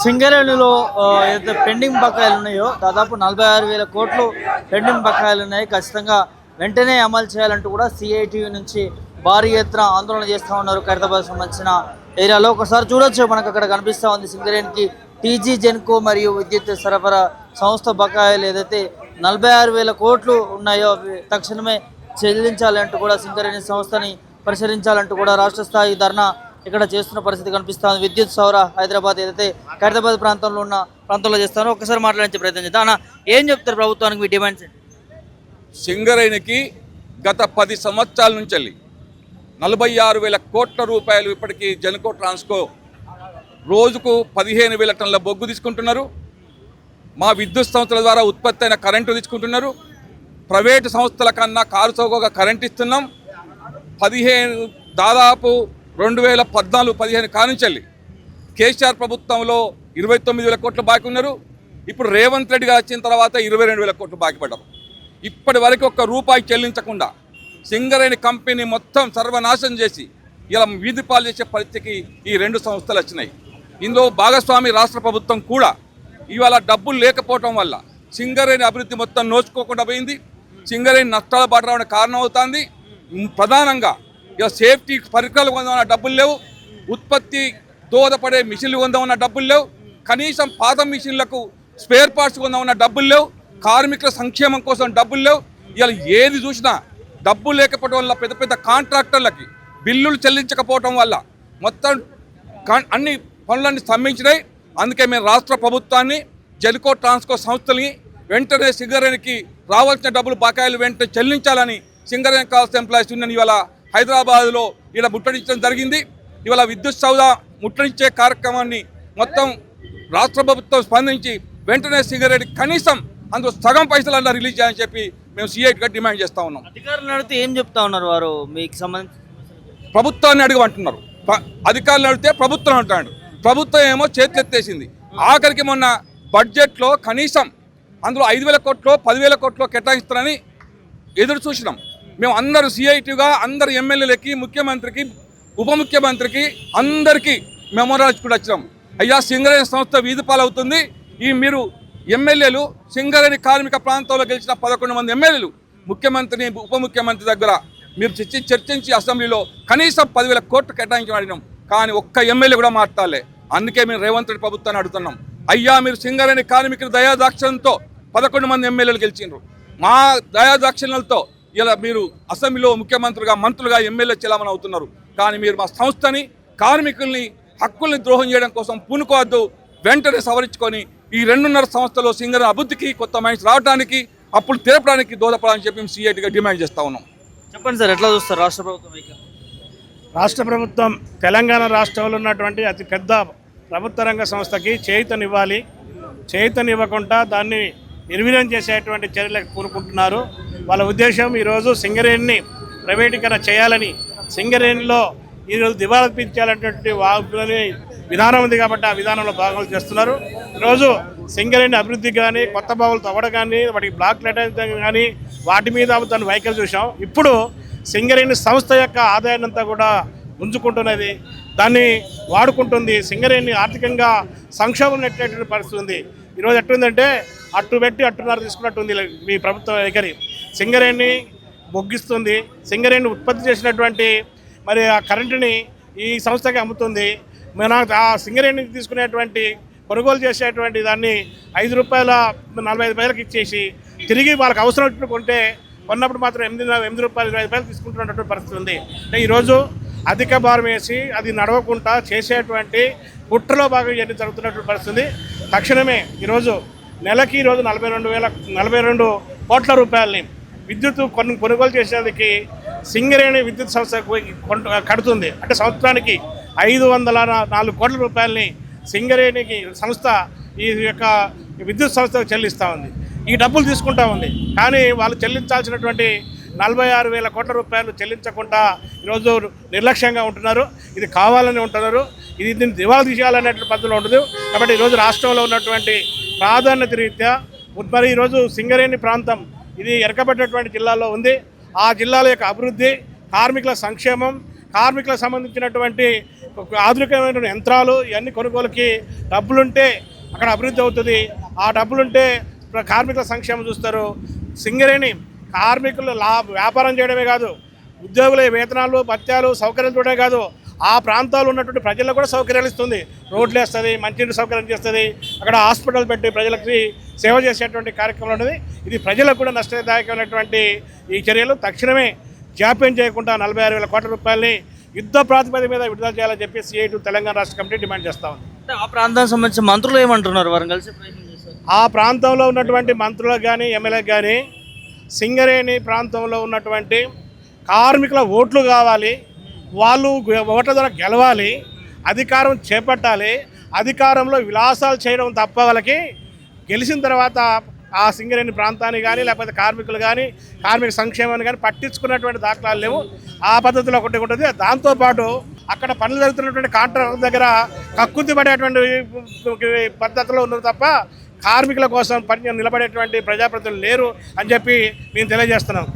సింగరేణిలో ఏదైతే పెండింగ్ బకాయిలు ఉన్నాయో దాదాపు 46,000 కోట్లు పెండింగ్ బకాయిలు ఉన్నాయి. ఖచ్చితంగా వెంటనే అమలు చేయాలంటూ కూడా సిఐటియు నుంచి భారీ ఎత్తున ఆందోళన చేస్తూ ఉన్నారు. ఖైరతాబాద్ సంబంధించిన ఏరియాలో ఒకసారి చూడొచ్చు, మనకు అక్కడ కనిపిస్తూ ఉంది సింగరేణికి టీజీ జెన్కో మరియు విద్యుత్ సరఫరా సంస్థ బకాయిలు ఏదైతే 46,000 కోట్లు ఉన్నాయో అవి తక్షణమే చెల్లించాలంటూ కూడా సింగరేణి సంస్థని పరిశీలించాలంటూ కూడా రాష్ట్ర స్థాయి ధర్నా ఇక్కడ చేస్తున్న పరిస్థితి కనిపిస్తుంది. విద్యుత్ సౌర హైదరాబాద్ ఏదైతే ఖైరతాబాద్ ప్రాంతంలో చేస్తారో ఒకసారి మాట్లాడించే ప్రయత్నం చేద్దాం. అన్న, ఏం చెప్తారు ప్రభుత్వానికి మీ డిమాండ్స్? సింగరేణికి గత 10 సంవత్సరాల నుంచి 46,000 కోట్ల రూపాయలు ఇప్పటికీ జెన్కో ట్రాన్స్కో రోజుకు 15,000 టన్నుల బొగ్గు తీసుకుంటున్నారు. మా విద్యుత్ సంస్థల ద్వారా ఉత్పత్తి అయిన కరెంటు తీసుకుంటున్నారు. ప్రైవేటు సంస్థల కన్నా కారు చౌకగా కరెంట్ ఇస్తున్నాం. దాదాపు 2014-15 కానుంచెల్లి కేసీఆర్ ప్రభుత్వంలో 29,000 కోట్లు బాకీ ఉన్నారు. ఇప్పుడు రేవంత్ రెడ్డి గారు వచ్చిన తర్వాత 22,000 కోట్లు బాకీ పడ్డారు. ఇప్పటి వరకు ఒక్క రూపాయి చెల్లించకుండా సింగరేణి కంపెనీ మొత్తం సర్వనాశనం చేసి ఇలా వీధి పాలు చేసే పరిస్థితికి ఈ 2 సంస్థలు వచ్చినాయి. ఇందులో భాగస్వామి రాష్ట్ర ప్రభుత్వం కూడా ఇవాళ డబ్బులు లేకపోవటం వల్ల సింగరేణి అభివృద్ధి మొత్తం నోచుకోకుండా పోయింది. సింగరేణి నష్టాల బాట రావడానికి కారణం అవుతుంది. ప్రధానంగా ఇక సేఫ్టీ పరికరాలు కొందామన్న డబ్బులు లేవు, ఉత్పత్తి దోహదపడే మిషన్లు కొందామన్న డబ్బులు లేవు, కనీసం పాత మిషన్లకు స్పేర్ పార్ట్స్ కొందామన్న డబ్బులు లేవు, కార్మికుల సంక్షేమం కోసం డబ్బులు లేవు. ఇవాళ ఏది చూసినా డబ్బులు లేకపోవడం వల్ల పెద్ద పెద్ద కాంట్రాక్టర్లకి బిల్లులు చెల్లించకపోవటం వల్ల మొత్తం అన్ని పనులన్నీ స్తంభించినాయి. అందుకే మేము రాష్ట్ర ప్రభుత్వాన్ని, జెన్కో ట్రాన్స్కో సంస్థల్ని వెంటనే సింగరేణికి రావాల్సిన డబ్బులు బకాయిలు వెంటనే చెల్లించాలని సింగరేణి కాల్స్ ఎంప్లాయీస్ యూనియన్ ఇవాళ హైదరాబాద్లో ఇక్కడ ముట్టడించడం జరిగింది. ఇవాళ విద్యుత్ సౌధ ముట్టడించే కార్యక్రమాన్ని మొత్తం రాష్ట్ర ప్రభుత్వం స్పందించి వెంటనే సింగరేణి కనీసం అందులో సగం పైసలన్నా రిలీజ్ చేయాలని చెప్పి మేము సిఐటిగా డిమాండ్ చేస్తూ ఉన్నాం. అధికారులు అడిగితే ఏం చెప్తా ఉన్నారు వారు? మీకు సంబంధించి ప్రభుత్వాన్ని అడగమంటున్నారు, అధికారులు అడిగితే ప్రభుత్వం అంటాడు. ప్రభుత్వం ఏమో చేతులెత్తేసింది. ఆఖరికి మొన్న బడ్జెట్లో కనీసం అందులో 5,000 కోట్లు 10,000 కోట్లు కేటాయిస్తారని ఎదురు చూసినాం. మేము అందరూ సిఐటిగా అందరు ఎమ్మెల్యేలకి, ముఖ్యమంత్రికి, ఉప ముఖ్యమంత్రికి అందరికీ మెమోరాల్స్ కూడా వచ్చినాం. అయ్యా, సింగరేణి సంస్థ వీధి పాలవుతుంది. మీరు ఎమ్మెల్యేలు సింగరేణి కార్మిక ప్రాంతంలో గెలిచిన 11 మంది ఎమ్మెల్యేలు ముఖ్యమంత్రిని, ఉప ముఖ్యమంత్రి దగ్గర మీరు చర్చించి అసెంబ్లీలో కనీసం 10,000 కోట్లు కేటాయించమని అడిగినాం. కానీ ఒక్క ఎమ్మెల్యే కూడా మాట్లాడలే. అందుకే మేము రేవంత్ రెడ్డి ప్రభుత్వాన్ని అడుగుతున్నాం. అయ్యా, మీరు సింగరేణి కార్మికుల దయాదాక్షిణ్యంతో 11 మంది ఎమ్మెల్యేలు గెలిచిండ్రు. మా దయాదాక్షిణ్యాలతో ఇలా మీరు అసెంబ్లీలో ముఖ్యమంత్రిగా, మంత్రులుగా, ఎమ్మెల్యే చెలామణి అవుతున్నారు. కానీ మీరు మా సంస్థని, కార్మికుల్ని, హక్కుల్ని ద్రోహం చేయడం కోసం పూనుకోవద్దు. వెంటనే సవరించుకొని ఈ 2.5 సంవత్సరాల్లో సింగరేణి అభివృద్ధికి, కొత్త మైన్స్ రావడానికి, అప్పులు తీర్పడానికి దోహదపడాలని చెప్పి మేము సిఐటిగా డిమాండ్ చేస్తూ ఉన్నాం. చెప్పండి సార్, ఎట్లా చూస్తారు రాష్ట్ర ప్రభుత్వం? రాష్ట్ర ప్రభుత్వం తెలంగాణ రాష్ట్రంలో ఉన్నటువంటి అతి పెద్ద ప్రభుత్వ రంగ సంస్థకి చేయూతనివ్వాలి. చేయూతనివ్వకుండా దాన్ని నిర్వీర్యం చేసేటువంటి చర్యలకు పూనుకుంటున్నారు. వాళ్ళ ఉద్దేశం ఈరోజు సింగరేణిని ప్రైవేటీకరణ చేయాలని, సింగరేణిలో ఈరోజు దివాలా తీర్చాలనేటువంటి విధానం ఉంది కాబట్టి ఆ విధానంలో భాగంగా చేస్తున్నారు. ఈరోజు సింగరేణి అభివృద్ధి కానీ, కొత్త బావులు తవ్వడం కానీ, వాటికి బ్లాక్ లెటర్ కానీ వాటి మీద దాన్ని వైఖరి చూసాం. ఇప్పుడు సింగరేణి సంస్థ యొక్క ఆదాయాన్ని అంతా కూడా ఉంచుకుంటున్నది, దాన్ని వాడుకుంటుంది. సింగరేణి ఆర్థికంగా సంక్షోభం నెట్టేటువంటి పరిస్థితి ఉంది. ఈరోజు ఎట్టుందంటే అట్టు పెట్టి అట్టున్నర తీసుకున్నట్టుంది మీ ప్రభుత్వ వైఖరి. సింగరేణి బొగ్గిస్తుంది, సింగరేణి ఉత్పత్తి చేసినటువంటి మరి ఆ కరెంటుని ఈ సంస్థకి అమ్ముతుంది. మన ఆ సింగరేణి తీసుకునేటువంటి కొనుగోలు చేసేటువంటి దాన్ని ₹5.45 ఇచ్చేసి తిరిగి వాళ్ళకి అవసరం వచ్చినట్టు కొంటే కొన్నప్పుడు మాత్రం ₹8.25 తీసుకుంటున్నటువంటి పరిస్థితి ఉంది. అంటే ఈరోజు అధిక భారం వేసి అది నడవకుండా చేసేటువంటి కుట్రలో భాగం ఇవన్నీ జరుగుతున్నటువంటి పరిస్థితి. తక్షణమే ఈరోజు నెలకి ఈరోజు 42 కోట్ల రూపాయలని విద్యుత్ కొనుగోలు చేసేందుకు సింగరేణి విద్యుత్ సంస్థ కడుతుంది. అంటే సంవత్సరానికి 504 కోట్ల రూపాయలని సింగరేణికి సంస్థ ఈ యొక్క విద్యుత్ సంస్థకు చెల్లిస్తూ ఉంది. ఈ డబ్బులు తీసుకుంటా ఉంది. కానీ వాళ్ళు చెల్లించాల్సినటువంటి 46,000 కోట్ల రూపాయలు చెల్లించకుండా ఈరోజు నిర్లక్ష్యంగా ఉంటున్నారు. ఇది కావాలని ఉంటున్నారు. దీన్ని దివాలా తీసేయాలనేటువంటి పద్ధతిలో ఉండదు. కాబట్టి ఈరోజు రాష్ట్రంలో ఉన్నటువంటి ప్రాధాన్యత రీత్యా మరి ఈరోజు సింగరేణి ప్రాంతం ఇది ఎరకబడ్డటువంటి జిల్లాలో ఉంది. ఆ జిల్లాల యొక్క అభివృద్ధి, కార్మికుల సంక్షేమం, కార్మికులకు సంబంధించినటువంటి ఆధునికమైన యంత్రాలు ఇవన్నీ కొనుగోలుకి డబ్బులుంటే అక్కడ అభివృద్ధి అవుతుంది. ఆ డబ్బులుంటే కార్మికుల సంక్షేమం చూస్తారు. సింగరేణి కార్మికులు వ్యాపారం చేయడమే కాదు, ఉద్యోగుల వేతనాలు భత్యాలు సౌకర్యాలు చూడడమే కాదు, ఆ ప్రాంతాల్లో ఉన్నటువంటి ప్రజలకు కూడా సౌకర్యాలు ఇస్తుంది. రోడ్లు వేస్తుంది, మంచినీటి సౌకర్యం చేస్తుంది, అక్కడ హాస్పిటల్ పెట్టి ప్రజలకి సేవ చేసేటువంటి కార్యక్రమం ఉన్నది. ఇది ప్రజలకు కూడా నష్టదాయకమైనటువంటి ఈ చర్యలు తక్షణమే జాప్యం చేయకుండా 46,000 కోట్ల రూపాయలని యుద్ధ ప్రాతిపదిక మీద విడుదల చేయాలని చెప్పి CITU తెలంగాణ రాష్ట్ర కమిటీ డిమాండ్ చేస్తా ఉంది. ఆ ప్రాంతానికి సంబంధించిన మంత్రులు ఏమంటున్నారు? వారిని కలిసి ప్రయత్నం చేశారు. ఆ ప్రాంతంలో ఉన్నటువంటి మంత్రులకు కానీ ఎమ్మెల్యేలకు కానీ సింగరేణి ప్రాంతంలో ఉన్నటువంటి కార్మికుల ఓట్లు కావాలి, వాళ్ళు ఓట్ల ద్వారా గెలవాలి, అధికారం చేపట్టాలి. అధికారంలో విలాసాలు చేయడం తప్ప వాళ్ళకి గెలిచిన తర్వాత ఆ సింగరేణి ప్రాంతాన్ని కానీ లేకపోతే కార్మికులు కానీ కార్మిక సంక్షేమాన్ని కానీ పట్టించుకున్నటువంటి దాఖలాలు లేవు. ఆ పద్ధతిలో ఒకటి ఉంటుంది. దాంతోపాటు అక్కడ పనులు జరుగుతున్నటువంటి కాంట్రాక్టర్ దగ్గర కక్కుర్తి పడేటువంటి పద్ధతిలో ఉన్నారు తప్ప కార్మికుల కోసం పని నిలబడేటువంటి ప్రజాప్రతినిధులు లేరు అని చెప్పి మేము తెలియజేస్తున్నాం.